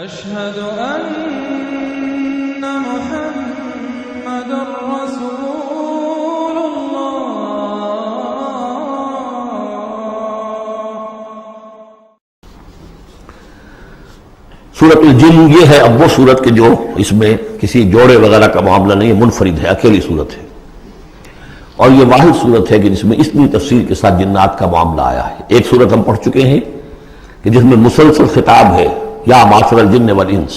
أشهد أن محمد رسول الله. سورۃ الجن یہ ہے اب وہ سورت کے جو اس میں کسی جوڑے وغیرہ کا معاملہ نہیں ہے، منفرد ہے، اکیلی سورت ہے، اور یہ واحد سورت ہے کہ جس میں اتنی تفصیل کے ساتھ جنات کا معاملہ آیا ہے۔ ایک سورت ہم پڑھ چکے ہیں کہ جس میں مسلسل خطاب ہے، یا معاشر الجن والانس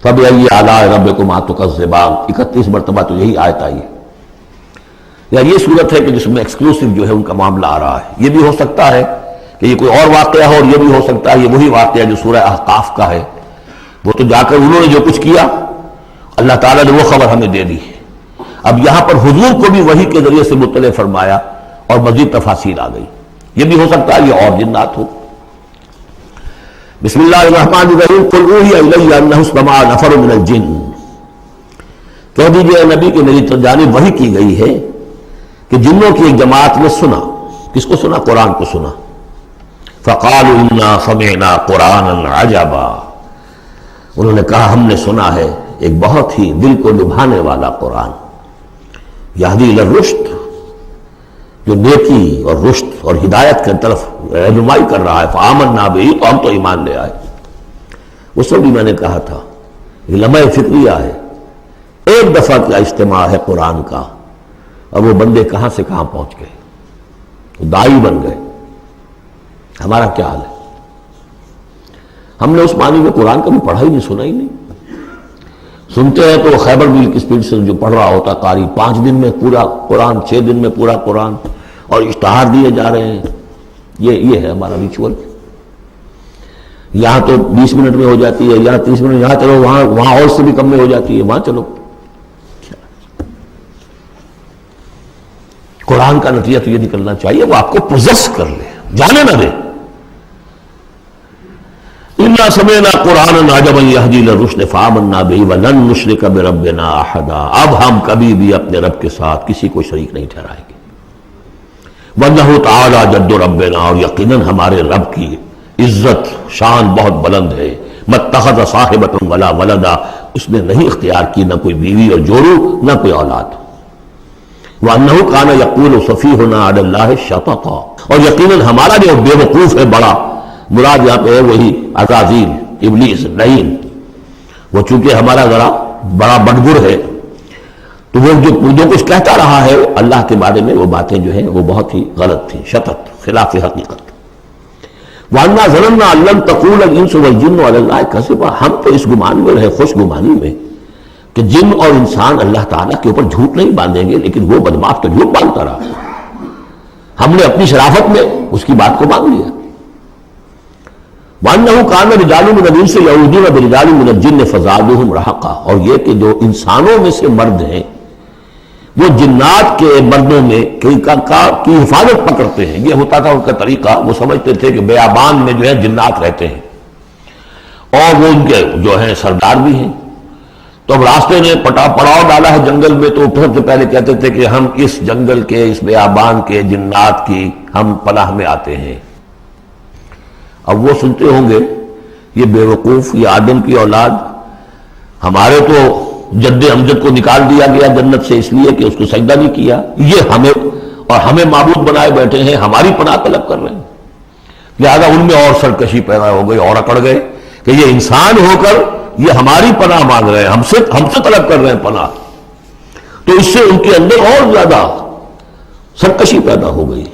فبأي آلاء ربكما تكذبان، 31 مرتبہ تو یہی آیت آئی ہے۔ یا یہ صورت ہے کہ جس میں ایکسکلوسیو جو ہے ان کا معاملہ آ رہا ہے۔ یہ بھی ہو سکتا ہے کہ یہ کوئی اور واقعہ ہو، اور یہ بھی ہو سکتا ہے یہ وہی واقعہ جو سورہ احقاف کا ہے، وہ تو جا کر انہوں نے جو کچھ کیا اللہ تعالیٰ نے وہ خبر ہمیں دے دی۔ اب یہاں پر حضور کو بھی وحی کے ذریعے سے مطلع فرمایا اور مزید تفاصیل آ گئی۔ یہ بھی ہو سکتا ہے یہ اور جنات ہو۔ بسم اللہ الرحمن الرحیم قل اوحی الی انہ استمع نفر من الجن، کہہ دیجئے نبی کہ میری جانب وحی کی گئی ہے کہ جنوں کی ایک جماعت نے سنا۔ کس کو سنا؟ قرآن کو سنا۔ فقالوا انا سمعنا قرآنا عجبا، انہوں نے کہا ہم نے سنا ہے ایک بہت ہی دل کو لبھانے والا قرآن، یہدی الی الرشد، جو نیکی اور رشد اور ہدایت کی طرف رہنمائی کر رہا ہے۔ فآمنا بہ، تو ہم تو ایمان لے آئے۔ اس وقت بھی میں نے کہا تھا یہ لمحہ فکریہ ہے، ایک دفعہ کا اجتماع ہے قرآن کا، اور وہ بندے کہاں سے کہاں پہنچ گئے، داعی بن گئے۔ ہمارا کیا حال ہے؟ ہم نے اس معنی میں قرآن کبھی پڑھا ہی نہیں، سنا ہی نہیں۔ سنتے ہیں تو خیبر میل کی سپیڈ سے جو پڑھ رہا ہوتا قاری، 5 دن میں پورا قرآن، 6 دن میں پورا قرآن، اور اشتہار دیے جا رہے ہیں۔ یہ ہے ہمارا ریچول۔ یہاں تو 20 منٹ میں ہو جاتی ہے، یہاں 30 منٹ، یہاں چلو وہاں اور سے بھی کم میں ہو جاتی ہے، وہاں چلو۔ قرآن کا نتیجہ تو یہ نکلنا چاہیے وہ آپ کو پوزیس کر لے، جانے نہ دے۔ اِنَّا سَمِعْنَا قُرْآنًا عَجَبًا يَهْدِي إِلَى الرُّشْدِ فَآمَنَّا بِهِ وَلَن نُّشْرِكَ بِرَبِّنَا أَحَدًا، اب ہم کبھی بھی اپنے رب کے ساتھ کسی کو شریک نہیں ٹھہرائیں گے۔ وَإِنَّهُ تَعَالَىٰ جَدُّ رَبِّنَا، اور یقیناً ہمارے رب کی عزت شان بہت بلند ہے۔ مَا اتَّخَذَ صَاحِبَةً وَلَا وَلَدًا، اس نے نہیں اختیار کی نہ کوئی بیوی اور جوڑو نہ کوئی اولاد۔ وَأَنَّهُ كَانَ يَقُولُ سَفِيهُنَا عَلَى اللَّهِ شَطَطًا، اور یقیناً ہمارا جو بے وقوف ہے بڑا، مراد یہاں پہ ہے وہی عزازیل، ابلیس، لعین، وہ چونکہ ہمارا ذرا بڑا بدگر ہے، تو وہ جو کچھ کہتا رہا ہے اللہ کے بارے میں، وہ باتیں جو ہیں وہ بہت ہی غلط تھیں، شطط، خلاف حقیقت۔ وَأَنَّا ظَنَنَّا أَن لَّن تَقُولَ الْإِنسُ وَالْجِنُّ عَلَى اللَّهِ كَذِبًا، ہم تو اس گمان میں رہے، خوش گمانی میں، کہ جن اور انسان اللہ تعالیٰ کے اوپر جھوٹ نہیں باندھیں گے، لیکن وہ بدماش تو جھوٹ باندھتا رہا۔ ہم نے اپنی شرافت میں اس کی بات کو مان لیا۔ وَأَنَّهُ كَانَ رِجَالٌ مِّنَ الْإِنسِ يَعُوذُونَ بِرِجَالٍ مِّنَ الْجِنِّ فَزَادُوهُمْ رَهَقًا، اور یہ کہ جو انسانوں میں سے مرد ہیں وہ جنات کے مردوں میں کی حفاظت پکڑتے ہیں۔ یہ ہوتا تھا ان کا طریقہ، وہ سمجھتے تھے کہ بیابان میں جو ہے جنات رہتے ہیں اور وہ ان کے جو ہیں سردار بھی ہیں، تو اب راستے نے پڑاؤ ڈالا ہے جنگل میں، تو سب سے پہلے کہتے تھے کہ ہم اس جنگل کے، اس بیابان کے جنات کی ہم پناہ میں آتے ہیں۔ اب وہ سنتے ہوں گے یہ بے وقوف، یہ آدم کی اولاد، ہمارے تو جد امجد کو نکال دیا گیا جنت سے اس لیے کہ اس کو سجدہ نہیں کیا، یہ ہمیں معبود بنائے بیٹھے ہیں، ہماری پناہ طلب کر رہے ہیں۔ لہذا ان میں اور سرکشی پیدا ہو گئی، اور اکڑ گئے کہ یہ انسان ہو کر یہ ہماری پناہ مانگ رہے ہیں، ہم سے طلب کر رہے ہیں پناہ، تو اس سے ان کے اندر اور زیادہ سرکشی پیدا ہو گئی۔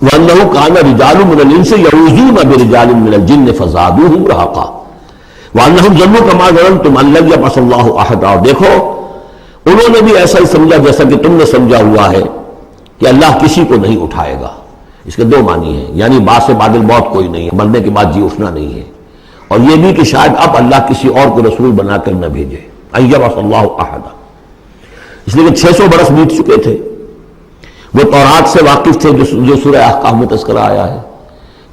وَأَنَّهُ كَانَ رِجَالٌ مِّنَ الْإِنسِ يَعُوذُونَ بِرِجَالٍ مِّنَ الْجِنِّ فَزَادُوهُمْ رَهَقًا وَأَنَّهُمْ ظَنُّوا كَمَا ظَنَنتُمْ أَن لَّن يَبْعَثَ اللَّهُ أَحَدًا، اور دیکھو انہوں نے بھی ایسا ہی سمجھا جیسا کہ تم نے سمجھا ہوا ہے کہ اللہ کسی کو نہیں اٹھائے گا۔ اس کے 2 معنی ہیں، یعنی بعد سے بعد الموت کوئی نہیں ہے، مرنے کے بعد جی اٹھنا نہیں ہے، اور یہ بھی کہ شاید اب اللہ کسی اور کو رسول بنا کر نہ بھیجے، أن يبعث الله أحدا، اس لیے کہ 600 برس بیت چکے تھے، وہ تورات سے واقف تھے جو سورہ احقاف میں تذکرہ آیا ہے،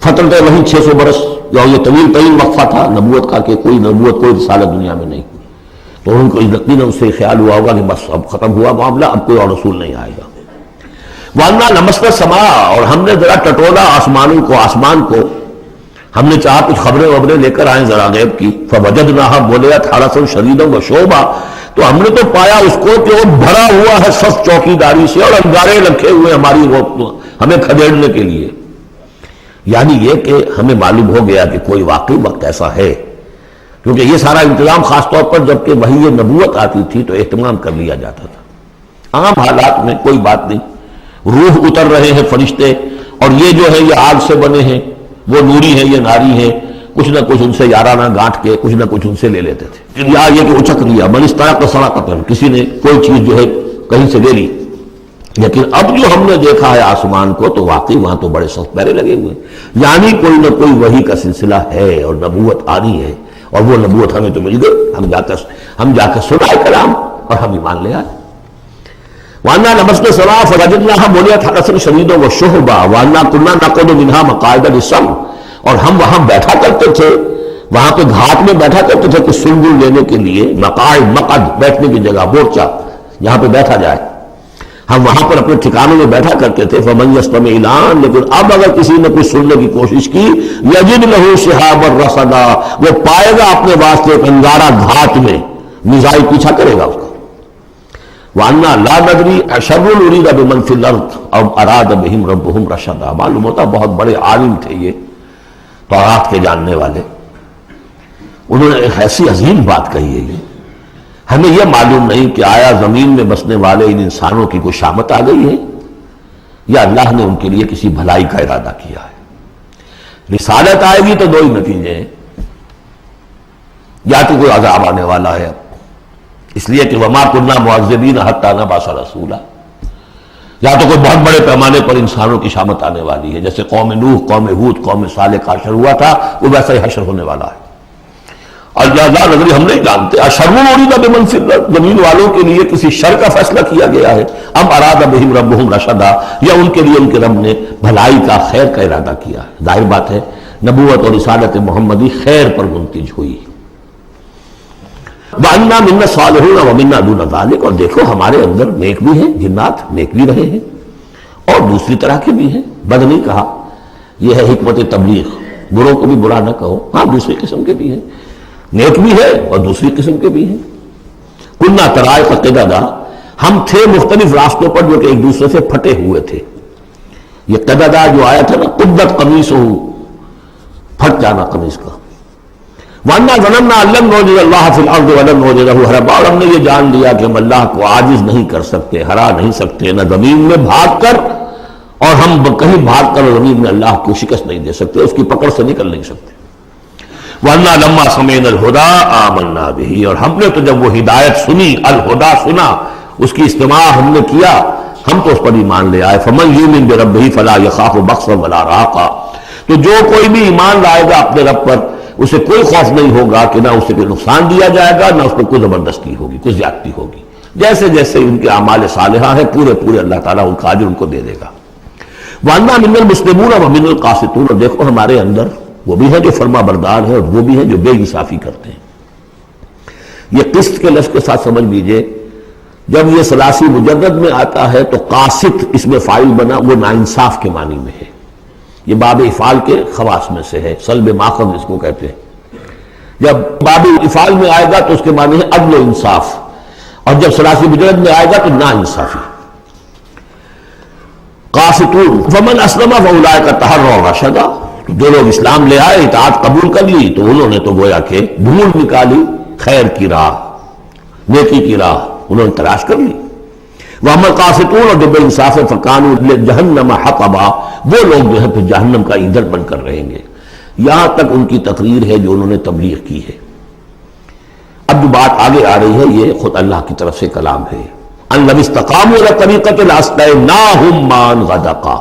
فترت وہی 600 برس، اور یہ طویل ترین وقفہ تھا نبوت کا کہ کوئی نبوت کوئی رسالت دنیا میں نہیں، تو ان کو یقیناً اس سے خیال ہوا ہوگا کہ بس اب ختم ہوا معاملہ، اب کوئی اور رسول نہیں آئے گا۔ وَأَنَّا لَمَسْنَا السَّمَاءَ، اور ہم نے ذرا ٹٹولا آسمان کو ہم نے چاہا کچھ خبریں وبریں لے کر آئیں ذرا غیب کی، فوجدناها ملئت حرسا شدیدا وشوبا، تو ہم نے تو پایا اس کو کہ وہ بھرا ہوا ہے صف چوکیداری سے اور انگارے رکھے ہوئے ہماری ہمیں کھدیڑنے کے لیے. یعنی یہ کہ ہمیں معلوم ہو گیا کہ کوئی واقعی وقت ایسا ہے، کیونکہ یہ سارا انتظام خاص طور پر جب کہ وحی نبوت آتی تھی تو اہتمام کر لیا جاتا تھا. عام حالات میں کوئی بات نہیں، روح اتر رہے ہیں فرشتے، اور یہ جو ہے یہ آگ سے بنے ہیں، وہ نوری ہے یہ ناری ہے، کچھ نہ کچھ ان سے یارانہ گانٹھ کے کچھ نہ کچھ ان سے لے لیتے تھے. یا یہ کہ اچک لیا، من استرق صراقۃ، کسی نے کوئی چیز جو ہے کہیں سے لے لی. لیکن اب جو ہم نے دیکھا ہے آسمان کو تو واقعی وہاں تو بڑے سخت پہرے لگے ہوئے، یعنی کوئی نہ کوئی وحی کا سلسلہ ہے اور نبوت آنی ہے، اور وہ نبوت ہمیں تو مل گئی. ہم جا کر سنائے کلام اور ہم ایمان لے آئے. وَأَنَّا لَمَسْنَا السَّمَاءَ فَوَجَدْنَاهَا مُلِئَتْ حَرَسًا شَدِيدًا وَشُهُبًا وَأَنَّا كُنَّا نَقْعُدُ مِنْهَا مَقَاعِدَ لِلسَّمْعِ، اور ہم وہاں بیٹھا کرتے تھے، وہاں پہ گھاٹ میں بیٹھا کرتے تھے کہ سنگل لینے کے لیے، مقاعد مقعد بیٹھنے کی جگہ، مورچہ جہاں پہ بیٹھا جائے، ہم وہاں پر اپنے ٹھکانوں میں بیٹھا کرتے تھے. فَمَن يَسْتَمِعِ الْآنَ، لیکن اب اگر کسی نے کچھ سننے کی کوشش کی، يَجِدْ لَهُ شِهَابًا رَصَدًا، وہ پائے گا اپنے واسطے ایک انگارہ گھاٹ میں، میزائل پیچھا کرے گا اس کا. وَأَنَّا لَا نَدْرِي أَشَرٌّ أُرِيدَ بِمَنْ فِي الْأَرْضِ أَمْ أَرَادَ بِهِمْ رَبُّهُمْ رَشَدًا. معلوم ہوتا بہت بڑے عالم تھے یہ تورات کے جاننے والے، انہوں نے ایک ایسی عظیم بات کہی ہے. یہ ہمیں یہ معلوم نہیں کہ آیا زمین میں بسنے والے ان انسانوں کی کوئی شامت آ گئی ہے یا اللہ نے ان کے لیے کسی بھلائی کا ارادہ کیا ہے. رسالت آئے گی تو دو ہی نتیجے ہیں، یا تو کوئی عذاب آنے والا ہے اس لیے کہ وما كنا معذبین حتی نبعث رسولا، یا تو کوئی بہت بڑے پیمانے پر انسانوں کی شامت آنے والی ہے، جیسے قوم نوح، قوم ہود، قوم صالح کا حشر ہوا تھا، وہ ویسا ہی حشر ہونے والا ہے. اللہ نظری ہم نہیں جانتے. اشر ارید بمن فی الارض، زمین والوں کے لیے کسی شر کا فیصلہ کیا گیا ہے، ام اراد بہم ربہم رشدا، یا ان کے لیے ان کے رب نے بھلائی کا، خیر کا ارادہ کیا ہے. ظاہر بات ہے نبوت اور رسالت محمدی خیر پر منتج ہوئی. وَأَنَّا مِنَّا الصَّالِحُونَ وَمِنَّا دُونَ ذَلِكَ، اور دیکھو ہمارے اندر نیک بھی ہیں، جنات نیک بھی رہے ہیں اور دوسری طرح کے بھی ہیں. بد نہیں کہا، یہ ہے حکمت تبلیغ، بروں کو بھی برا نہ کہو. ہاں دوسری قسم کے بھی ہیں، نیک بھی ہے اور دوسری قسم کے بھی ہیں. کُنَّا طَرَائِقَ قِدَدًا، ہم تھے مختلف راستوں پر جو کہ ایک دوسرے سے پھٹے ہوئے تھے. یہ قددا جو آیا تھا نا، قدت قمیصہ، پھٹ جانا قمیص کا. وَأَنَّا ظَنَنَّا أَن لَّن نُعْجِزَ اللَّهَ فِي الْأَرْضِ وَلَن نُعْجِزَهُ هَرَبًا، اور ہم نے یہ جان لیا کہ ہم اللہ کو عاجز نہیں کر سکتے، ہرا نہیں سکتے، نہ زمین میں بھاگ کر، اور ہم کہیں بھاگ کر زمین میں اللہ کو شکست نہیں دے سکتے، اس کی پکڑ سے نکل نہیں سکتے. وَأَنَّا لَمَّا سَمِعْنَا الْهُدَىٰ آمَنَّا بِهِ، اور ہم نے تو جب وہ ہدایت سنی، الہدا سنا، اس کی استماع ہم نے کیا، ہم تو اس پر ایمان لے آئے. فَمَن يُؤْمِن بِرَبِّهِ فَلَا يَخَافُ بَخْسًا وَلَا رَهَقًا، تو جو کوئی بھی ایمان لائے گا اپنے رب پر، اسے کوئی خوف نہیں ہوگا کہ نہ اسے کوئی نقصان دیا جائے گا، نہ اس کو کوئی زبردستی ہوگی، کوئی زیادتی ہوگی. جیسے جیسے ان کے اعمال صالحہ ہیں پورے پورے اللہ تعالیٰ ان کا اجر ان کو دے دے گا. وَأَنَّا مِنَّا الْمُسْلِمُونَ وَمِنَّا الْقَاسِطُونَ، اور دیکھو ہمارے اندر وہ بھی ہیں جو فرما بردار ہیں اور وہ بھی ہیں جو بے انصافی کرتے ہیں. یہ قسط کے لفظ کے ساتھ سمجھ لیجئے، جب یہ ثلاثی مجرد میں آتا ہے تو قاسط اس میں فاعل بنا، وہ ناانصاف کے معنی میں ہے. یہ باب افعال کے خواص میں سے ہے، سلب ماخذ اس کو کہتے ہیں. جب باب افعال میں آئے گا تو اس کے معنی ہے عدل و انصاف، اور جب ثلاثی مجرد میں آئے گا تو ناانصافی. قاسطون فمن اسلم فاولئک تحروا رشدا، جو لوگ اسلام لے آئے، اطاعت قبول کر لی، تو انہوں نے تو گویا کہ ڈھونڈ نکالی خیر کی راہ، نیکی کی راہ انہوں نے تلاش کر لی. وَأَمَّا الْقَاسِطُونَ، اور جو بے انصاف فَكَانُوا لِجَهَنَّمَ حَطَبًا، وہ لوگ جو ہے پھر جہنم کا ایندھن بن کر رہیں گے. یہاں تک ان کی تقریر ہے جو انہوں نے تبلیغ کی ہے. اب جو بات آگے آ رہی ہے یہ خود اللہ کی طرف سے کلام ہے. أَن لَّوِ اسْتَقَامُوا عَلَى الطَّرِيقَةِ لَأَسْقَيْنَاهُم مَّاءً غَدَقًا،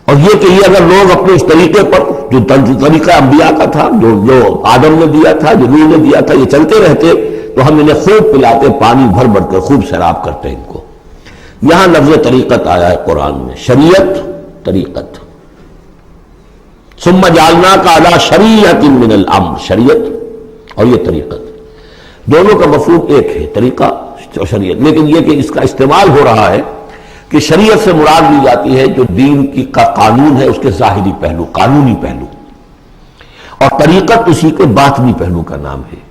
اور یہ کہ یہ اگر لوگ اپنے اس طریقے پر جو طریقہ انبیاء کا تھا، جو آدم نے دیا تھا، جو نوح نے دیا تھا، یہ چلتے رہتے تو ہم انہیں خوب پلاتے، پانی بھر بھر کر خوب سیراب کرتے ان کو. یہاں لفظ طریقت آیا ہے قرآن میں، شریعت طریقت. ثم جعلناک علی شریعت من الامر، شریعت اور یہ طریقت دونوں کا مفہوم ایک ہے، طریقہ اور شریعت. لیکن یہ کہ اس کا استعمال ہو رہا ہے کہ شریعت سے مراد لی جاتی ہے جو دین کی کا قانون ہے، اس کے ظاہری پہلو، قانونی پہلو. طریقت اسی کے باطنی پہلو کا نام ہے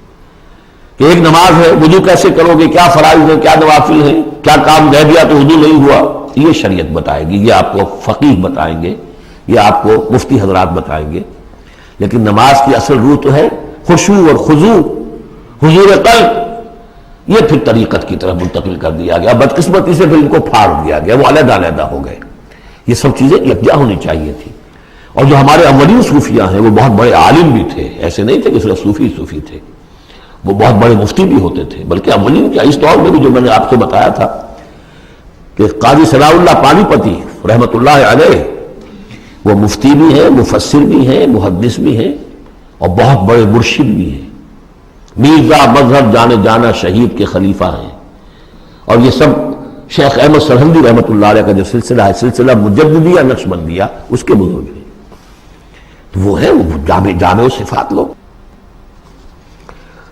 کہ ایک نماز ہے، وضو کیسے کرو گے، کیا فرائض ہیں، کیا نوافل ہیں، کیا کام رہ گیا تو وضو نہیں ہوا، یہ شریعت بتائے گی، یہ آپ کو فقیہ بتائیں گے، یہ آپ کو مفتی حضرات بتائیں گے۔ لیکن نماز کی اصل روح تو ہے خشوع اور خضوع، حضور قلب، یہ پھر طریقت کی طرف منتقل کر دیا گیا، بدقسمتی سے پھر ان کو پھاڑ دیا گیا، وہ علیحدہ علیحدہ ہو گئے۔ یہ سب چیزیں یکجا ہونی چاہیے تھی۔ اور جو ہمارے اولین صوفیاء ہیں وہ بہت بڑے عالم بھی تھے، ایسے نہیں تھے کہ صرف صوفی تھے، وہ بہت بڑے مفتی بھی ہوتے تھے، بلکہ اولین کیا اس دور میں بھی جو میں نے آپ کو بتایا تھا کہ قاضی صلاح اللہ پانی پتی رحمۃ اللہ علیہ وہ مفتی بھی ہیں، مفسر بھی ہیں، محدث بھی ہیں، اور بہت بڑے مرشد بھی ہیں، میرزا مذہب جانے جانا شہید کے خلیفہ ہیں۔ اور یہ سب شیخ احمد سرہندی رحمۃ اللہ علیہ کا جو سلسلہ ہے، سلسلہ مجددیہ نقشبندیہ، اس کے بزرگ ہیں، تو وہ ہے وہ جامع صفات لوگ۔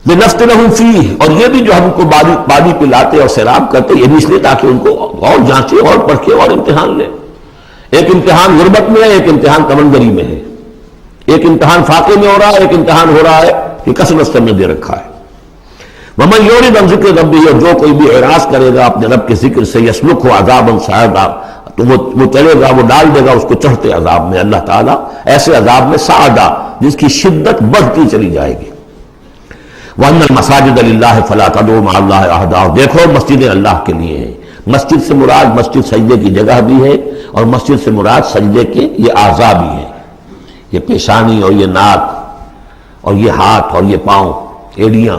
لنفتنہم فیہ، اور یہ بھی جو ہم کو باری پلاتے اور سیراب کرتے، یہ بھی اس لیے تاکہ ان کو اور جانچے اور پرکھے اور امتحان لیں۔ ایک امتحان غربت میں ہے، ایک امتحان تمنگری میں ہے، ایک امتحان فاقے میں ہو رہا ہے، ایک امتحان ہو رہا ہے کہ کثرت سے نے دے رکھا ہے۔ ومن یورد عن ذکر ربہ، اور جو کوئی بھی اعراض کرے گا اپنے رب کے ذکر سے، یسلکہ عذابا صعدا، تو وہ چلے گا، وہ ڈال دے گا اس کو چڑھتے عذاب میں، اللہ تعالیٰ ایسے عذاب میں صعدا جس کی شدت بڑھتی چلی جائے گی۔ وَأَنَّ الْمَسَاجِدَ لِلَّهِ فَلَا تَدْعُوا مَعَ اللَّهِ أَحَدًا، اور دیکھو مسجدیں اللہ کے لیے ہیں۔ مسجد سے مراد مسجد سجدے کی جگہ بھی ہے، اور مسجد سے مراد سجدے کے یہ اعضاء بھی ہیں، یہ پیشانی اور یہ ناک اور یہ ہاتھ اور یہ پاؤں، ایڑیاں،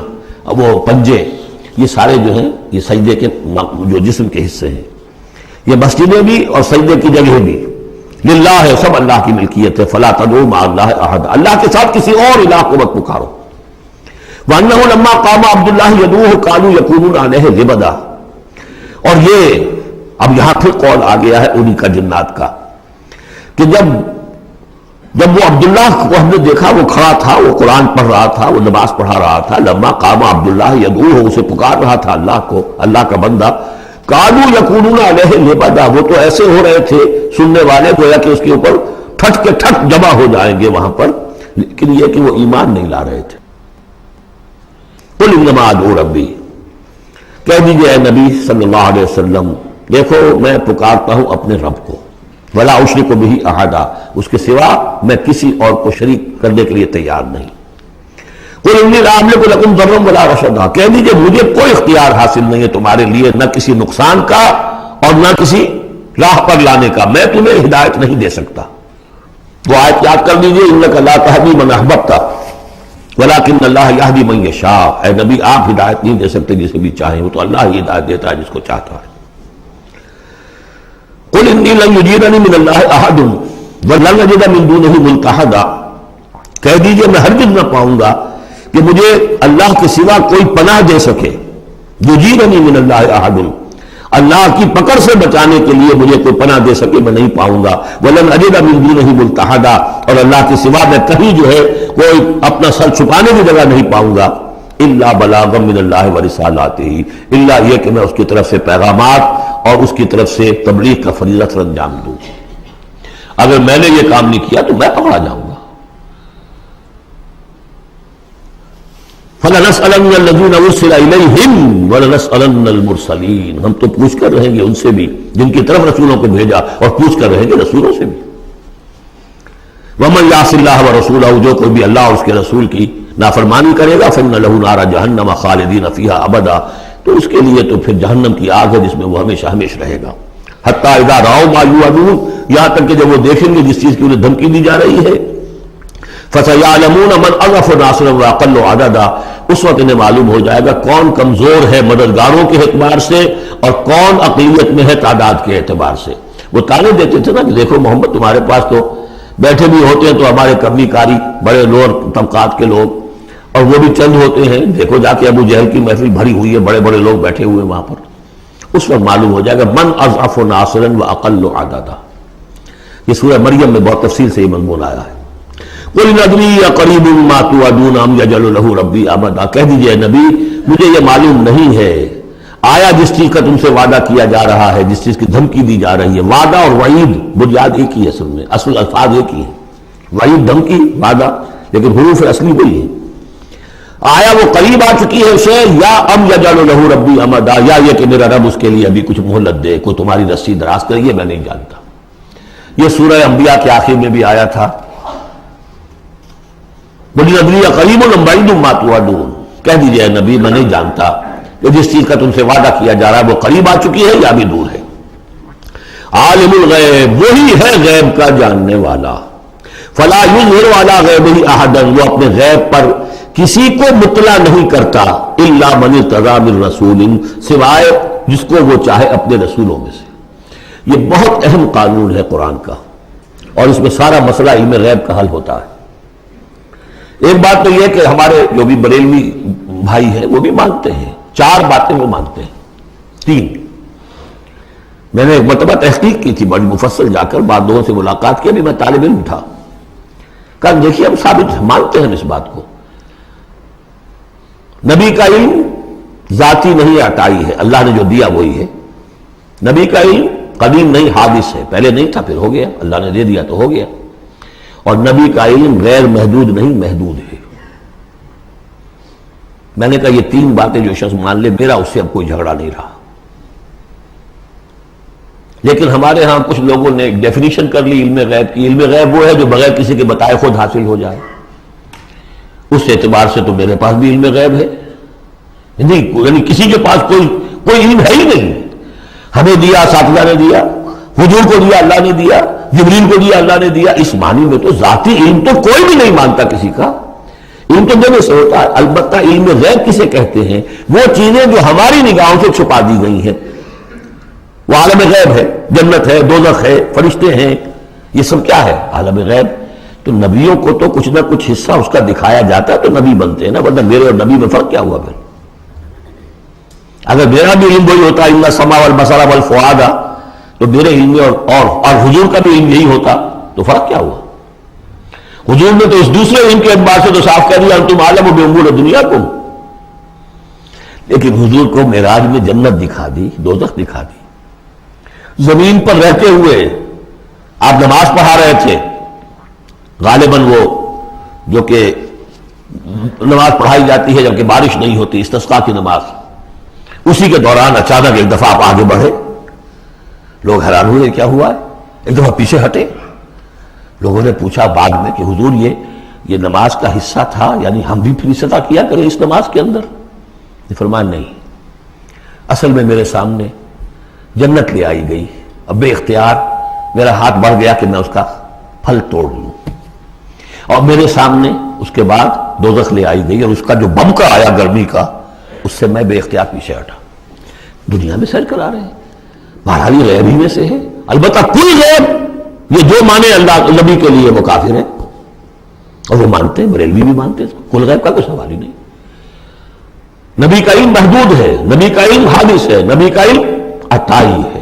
وہ پنجے، یہ سارے جو ہیں یہ سجدے کے جو جسم کے حصے ہیں۔ یہ مسجدیں بھی اور سجدے کی جگہ بھی للہ ہے، سب اللہ کی ملکیت ہے۔ فَلَا تَدْعُوا مَعَ اللَّهِ أَحَدًا، اللہ کے ساتھ کسی اور الہ کو مت پکارو۔ وَأَنَّهُ لَمَّا قَامَ عَبْدُ اللَّهِ يَدْعُوهُ كَانُوا يَكُونُونَ عَلَيْهِ لِبَدًا، اور یہ اب یہاں پھر قول آ گیا ہے انہی کا جنات کا کہ جب وہ عبداللہ کو ہم نے دیکھا وہ کھڑا تھا، وہ قرآن پڑھ رہا تھا، وہ نماز پڑھا رہا تھا، لما قام عبداللہ یدعوہ، اسے پکار رہا تھا اللہ کو، اللہ کا بندہ، کانوا یکونون علیہ لبدا، وہ تو ایسے ہو رہے تھے سننے والے گویا کہ اس کے اوپر ٹھٹ کے ٹھٹ جمع ہو جائیں گے وہاں پر، لیکن یہ کہ وہ ایمان نہیں لا رہے تھے۔ قل انما ادعو ربی، کہہ دیجئے اے نبی صلی اللہ علیہ وسلم، دیکھو میں پکارتا ہوں اپنے رب کو، ولا اشرک بہ احدا، اس کے سوا میں کسی اور کو شریک کرنے کے لیے تیار نہیں۔ قل انی لا املک لکم ضرا ولا رشدا، کہہ دیجئے مجھے کوئی اختیار حاصل نہیں ہے تمہارے لیے، نہ کسی نقصان کا اور نہ کسی راہ پر لانے کا، میں تمہیں ہدایت نہیں دے سکتا۔ وہ آیت یاد کر لیجئے، انک لا تہدی من احببت ولکن اللہ یہدی من یشاء، اے نبی آپ ہدایت نہیں دے سکتے جسے بھی چاہیں، وہ تو اللہ ہی ہدایت دیتا ہے جس کو چاہتا ہے۔ قل انی لن یجیرنی من اللہ احد ولن اجد من دونہ ملتحدا، کہہ دیجئے میں ہرگز نہ پاؤں گا کہ مجھے اللہ کے سوا کوئی پناہ دے سکے، یجیرنی من اللہ احد، اللہ کی پکڑ سے بچانے کے لیے مجھے کوئی پناہ دے سکے میں نہیں پاؤں گا، ولن اجد من دونہ ملتحدا، اور اللہ کے سوا میں کہیں جو ہے کوئی اپنا سر چھپانے کی جگہ نہیں پاؤں گا، الا بلاغا من اللہ ورسالاتہ، الا یہ کہ میں اس کی طرف سے پیغامات اور اس کی طرف سے تبلیغ کا فریضہ سر انجام دوں۔ اگر میں نے یہ کام نہیں کیا تو میں پکڑا جاؤں گا۔ فَلَنَسْأَلَنَّ الَّذِينَ أُرْسِلَ إِلَيْهِمْ وَلَنَسْأَلَنَّ الْمُرْسَلِينَ، ہم تو پوچھ کر رہیں گے ان سے بھی جن کی طرف رسولوں کو بھیجا، اور پوچھ کر رہیں گے رسولوں سے بھی۔ وَمَنْ يَعْصِ اللَّهَ وَرَسُولَهُ، جو کوئی بھی اللہ اور اس کے رسول کی نافرمانی کرے گا، فَإِنَّ لَهُ نَارَ جَهَنَّمَ خَالِدِينَ فِيهَا أَبَدًا، تو اس کے لیے تو پھر جہنم کی آگ ہے جس میں وہ ہمیشہ ہمیشہ رہے گا۔ حَتَّى إِذَا رَأَوْا مَا يُوعَدُونَ، یہاں تک کہ جب وہ دیکھیں گے جس چیز کی انہیں دھمکی دی جا رہی ہے، فَسَيَعْلَمُونَ مَنْ أَضْعَفُ نَاصِرًا وَأَقَلُّ عَدَدًا، اس وقت انہیں معلوم ہو جائے گا کون کمزور ہے مددگاروں کے اعتبار سے اور کون اقلیت میں ہے تعداد کے اعتبار سے۔ وہ تانے دیتے تھے نا کہ دیکھو محمد تمہارے پاس تو بیٹھے بھی ہوتے ہیں تو ہمارے کمی کاری بڑے لوور طبقات کے لوگ، اور وہ بھی چند ہوتے ہیں، دیکھو جا کے ابو جہل کی محفل بھری ہوئی ہے، بڑے بڑے لوگ بیٹھے ہوئے وہاں پر۔ اس وقت معلوم ہو جائے گا من اضعف ناصرا واقل عددا۔ یہ سورہ مریم میں بہت تفصیل سے یہ مضمون آیا ہے۔ قل ان ادری اقریب ما توعدون ام یجعل له ربی امدا، کہہ دیجئے نبی مجھے یہ معلوم نہیں ہے آیا جس چیز کا تم سے وعدہ کیا جا رہا ہے، جس چیز کی دھمکی دی جا رہی ہے، وعدہ اور وعید بنیاد ایک ہی ہے، اصل میں اصل الفاظ ایک ہی ہے، وعید دھمکی، وعدہ لیکن حروف اصلی وہی ہے. آیا وہ قریب آ چکی ہے اسے، یا ام یجعل لہ ربی امدا، یا یہ کہ میرا رب اس کے لیے ابھی کچھ مہلت دے، کوئی تمہاری رسی دراز کرے، یہ میں نہیں جانتا. یہ سورہ انبیاء کے آخر میں بھی آیا تھا، بڑی ندری قریب بعید ما توعدون، کہہ دیجئے نبی میں نہیں جانتا کہ جس چیز کا تم سے وعدہ کیا جا رہا ہے وہ قریب آ چکی ہے یا بھی دور ہے. عالم الغیب، وہی ہے غیب کا جاننے والا. فلا یظہر علی غیبہ احدا، وہ اپنے غیب پر کسی کو مطلع نہیں کرتا، الا من ارتضی من رسول، سوائے جس کو وہ چاہے اپنے رسولوں میں سے. یہ بہت اہم قانون ہے قرآن کا، اور اس میں سارا مسئلہ علم غیب کا حل ہوتا ہے. ایک بات تو یہ کہ ہمارے جو بھی بریلوی بھائی ہیں وہ بھی مانتے ہیں، 4 باتیں وہ مانتے ہیں. 3 میں نے ایک مرتبہ تحقیق کی تھی بڑی مفصل، جا کر بعد لوگوں سے ملاقات کی، ابھی میں طالب علم تھا. کہا دیکھیے ہم ثابت مانتے ہیں اس بات کو، نبی کا علم ذاتی نہیں عطائی ہے، اللہ نے جو دیا وہی ہے. نبی کا علم قدیم نہیں، حادث ہے، پہلے نہیں تھا پھر ہو گیا، اللہ نے دے دیا تو ہو گیا. اور نبی کا علم غیر محدود نہیں، محدود ہے. میں نے کہا یہ 3 باتیں جو شخص مان لے، میرا اس سے اب کوئی جھگڑا نہیں رہا. لیکن ہمارے ہاں کچھ لوگوں نے ایک ڈیفینیشن کر لی علم غیب کی. علم غیب وہ ہے جو بغیر کسی کے بتائے خود حاصل ہو جائے. اس اعتبار سے تو میرے پاس بھی علم غیب ہے نہیں، یعنی کسی کے پاس کوئی علم ہے ہی نہیں. ہمیں دیا اساتذہ نے دیا، حضور کو دیا اللہ نے دیا، جبریل کو دیا اللہ نے دیا. اس معنی میں تو ذاتی علم تو کوئی بھی نہیں مانتا کسی کا. علم تو دینے سے ہوتا ہے. البتہ علم غیب کسے کہتے ہیں؟ وہ چیزیں جو ہماری نگاہوں سے چھپا دی گئی ہیں، وہ عالم غیب ہے. جنت ہے، دوزخ ہے، فرشتے ہیں، یہ سب کیا ہے؟ عالم غیب. تو نبیوں کو تو کچھ نہ کچھ حصہ اس کا دکھایا جاتا ہے تو نبی بنتے ہیں نا، ورنہ میرے اور نبی میں فرق کیا ہوا پھر؟ اگر میرا بھی علم وہی ہوتا ان السمع والبصر والفؤاد، تو میرے علم اور حضور کا بھی علم یہی ہوتا تو فرق کیا ہوا؟ حضور نے تو اس دوسرے علم کے اعتبار سے تو صاف کہہ دیا انتم عالم بامور دنیاکم. لیکن حضور کو معراج میں جنت دکھا دی، دوزخ دکھا دی. زمین پر رہتے ہوئے آپ نماز پڑھا رہے تھے، غالباً وہ جو کہ نماز پڑھائی جاتی ہے جبکہ بارش نہیں ہوتی، استسقاء کی نماز، اسی کے دوران اچانک ایک دفعہ آپ آگے بڑھے. لوگ حیران ہوئے کیا ہوا ہے، ایک دفعہ پیچھے ہٹے. لوگوں نے پوچھا بعد میں کہ حضور یہ نماز کا حصہ تھا، یعنی ہم بھی پھر استدعا کیا کریں اس نماز کے اندر؟ یہ فرمایا نہیں، اصل میں میرے سامنے جنت لے آئی گئی، اب بے اختیار میرا ہاتھ بڑھ گیا کہ میں اس کا پھل توڑ لوں، اور میرے سامنے اس کے بعد دوزخ لے آئی گئی، اور اس کا جو بمکا آیا گرمی کا، اس سے میں بے اختیار پیچھے ہٹا. دنیا میں سیر کرا رہے ہیں. بہرحال یہ غیب ہی میں سے ہے. البتہ کوئی غیب، یہ جو مانے اللہ نبی کے لیے وہ کافر ہے، اور وہ مانتے ہیں، بریلوی بھی مانتے ہیں. کل غیب کا کوئی سوال ہی نہیں. نبی کا علم محدود ہے، نبی کا علم حادث ہے، نبی کا علم عطائی ہے.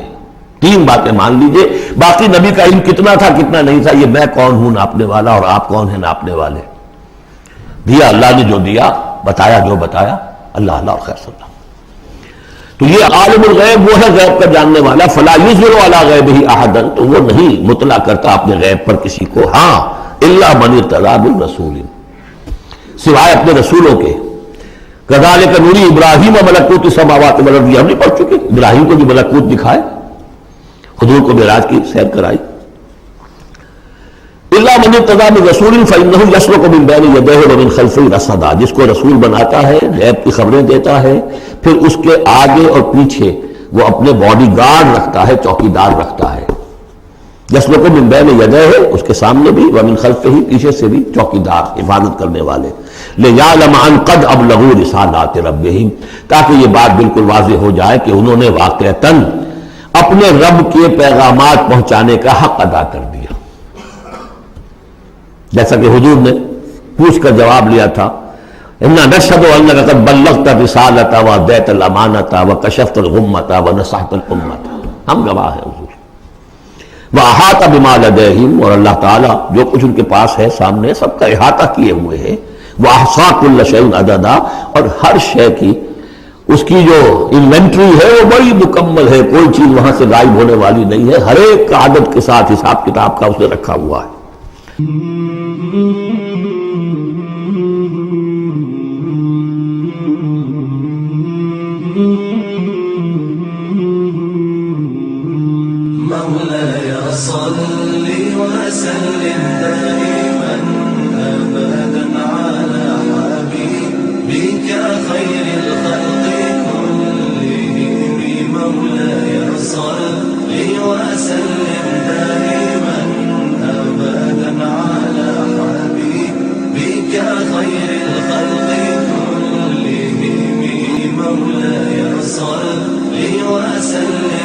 3 باتیں مان لیجئے. باقی نبی کا علم کتنا تھا کتنا نہیں تھا، یہ میں کون ہوں ناپنے والا، اور آپ کون ہیں ناپنے والے. دیا اللہ نے جو دیا، بتایا جو بتایا، اللہ اللہ اور خیر صلی اللہ. تو یہ عالم الغیب وہ ہے غیب کا جاننے والا. فلا یظہر علی غیبہ احدا، تو وہ نہیں مطلع کرتا اپنے غیب پر کسی کو. ہاں الا من ارتضی من رسول، سوائے اپنے رسولوں کے. کذالک نری ابراہیم ملکوت السماوات والارض، ہم نہیں پڑھ چکے؟ ابراہیم کو بھی ملکوت دکھائے، حضور کو معراج کی سیر کرائی. الا من ارتضی من رسول فانہ یسلک من بین یدیہ ومن خلفہ رصدا، جس کو رسول بناتا ہے، غیب کی خبریں دیتا ہے، پھر اس کے آگے اور پیچھے وہ اپنے باڈی گارڈ رکھتا ہے، چوکیدار رکھتا ہے. یسلک من بین یدیہ، اس کے سامنے بھی، ومن خلفہ، پیچھے سے بھی چوکیدار، حفاظت کرنے والے. لیعلم ان قد ابلغوا رسالات ربہم، تاکہ یہ بات بالکل واضح ہو جائے کہ انہوں نے واقعتاً اپنے رب کے پیغامات پہنچانے کا حق ادا کر دیا. جیسا کہ حضور نے پوچھ کر جواب لیا تھا، انا نشہد انک قد بلغت الرسالۃ وادیت الامانۃ وکشفت الغمۃ ونصحت الامۃ، ہم گواہ ہیں حضور. واحاط بما لدیہم، اور اللہ تعالیٰ جو کچھ ان کے پاس ہے سامنے سب کا احاطہ کیے ہوئے ہے. واحصا کل شیء عددا، اور ہر شے کی اس کی جو انوینٹری ہے وہ بڑی مکمل ہے، کوئی چیز وہاں سے غائب ہونے والی نہیں ہے. ہر ایک عدد کے ساتھ حساب کتاب کا اس نے رکھا ہوا ہے. وسلم دائما أبدا على حبيبك خير الخلق كلهم مولاي صل وسلم دائما أبدا على حبيبك خير الخلق كلهم مولاي صل وسلم